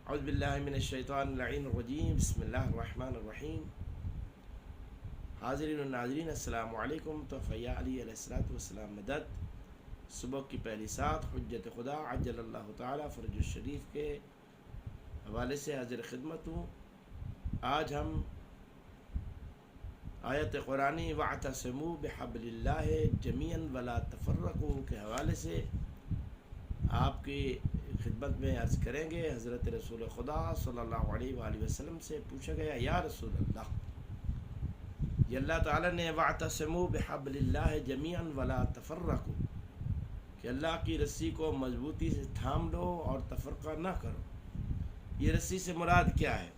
اعوذ باللہ من الشیطان اللعین الرجیم بسم اللہ الرحمن الرحیم۔ حاضرین و ناظرین السلام علیکم۔ تو فیا علی علیہ السلام مدد صبح کی پہلی سات حجت خدا عجل اللہ تعالی فرج الشریف کے حوالے سے حاضر خدمت ہوں۔ آج ہم آیت قرآنی واعتصموا بحبل اللہ جمیعا ولا تفرقوا کے حوالے سے آپ کی خدمت میں عرض کریں گے۔ حضرت رسول خدا صلی اللہ علیہ وآلہ وسلم سے پوچھا گیا، یا رسول اللہ، یہ اللہ تعالیٰ نے واعتصموا بحبل اللہ جمیعا ولا تفرقوا کہ اللہ کی رسی کو مضبوطی سے تھام لو اور تفرقہ نہ کرو، یہ رسی سے مراد کیا ہے؟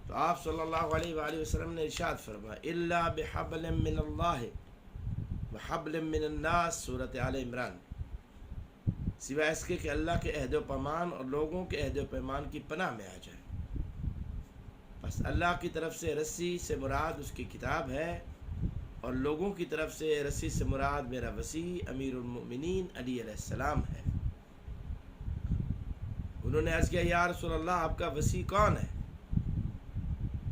تو آپ صلی اللہ علیہ وآلہ وسلم نے ارشاد فرمایا، الا بحبل من اللہ وحبل من الناس، سورۃ آل عمران، سوائے اس کے کہ اللہ کے عہد و پیمان اور لوگوں کے عہد و پیمان کی پناہ میں آ جائے۔ بس اللہ کی طرف سے رسی سے مراد اس کی کتاب ہے، اور لوگوں کی طرف سے رسی سے مراد میرا وسیع امیر المؤمنین علی علیہ السلام ہے۔ انہوں نے عرض کیا، یا رسول اللہ، آپ کا وسیع کون ہے؟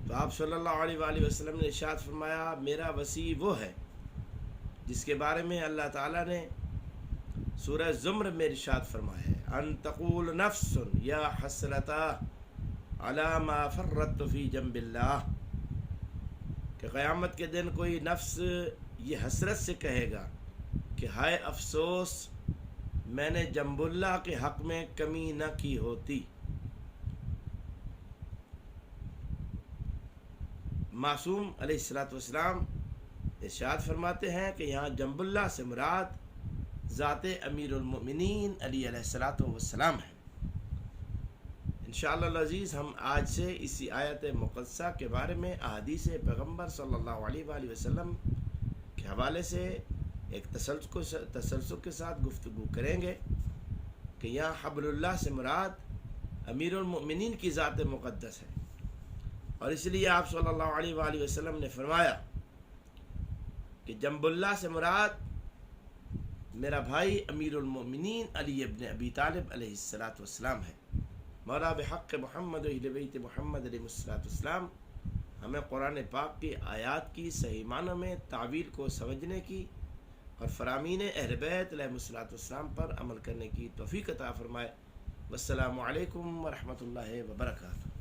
تو آپ صلی اللہ علیہ وآلہ وسلم نے ارشاد فرمایا، میرا وسیع وہ ہے جس کے بارے میں اللہ تعالیٰ نے سورہ زمر میں ارشاد فرمایا ہے، ان تقول نفس یا حسرتا علی ما فرطت فی جنب اللہ، کہ قیامت کے دن کوئی نفس یہ حسرت سے کہے گا کہ ہائے افسوس، میں نے جنب اللہ کے حق میں کمی نہ کی ہوتی۔ معصوم علیہ السلام ارشاد فرماتے ہیں کہ یہاں جنب اللہ سے مراد ذات امیر المؤمنین علی علیہ السلام ہے۔ انشاءاللہ العزیز ہم آج سے اسی آیت مقدسہ کے بارے میں احادیث پیغمبر صلی اللہ علیہ وآلہ وسلم کے حوالے سے ایک تسلسل کے ساتھ گفتگو کریں گے کہ یہاں حبل اللہ سے مراد امیر المؤمنین کی ذات مقدس ہے، اور اس لیے آپ صلی اللہ علیہ وآلہ وسلم نے فرمایا کہ جنب اللہ سے مراد میرا بھائی امیر المؤمنین علی ابن ابی طالب علیہ السلام ہے۔ مولا بحق محمد و اہل بیت محمد علیہ السلام ہمیں قرآن پاک کی آیات کی صحیح معنوں میں تعویل کو سمجھنے کی اور فرامین اہل بیت علیہ السلام پر عمل کرنے کی توفیق عطا فرمائے۔ والسلام علیکم ورحمۃ اللہ وبرکاتہ۔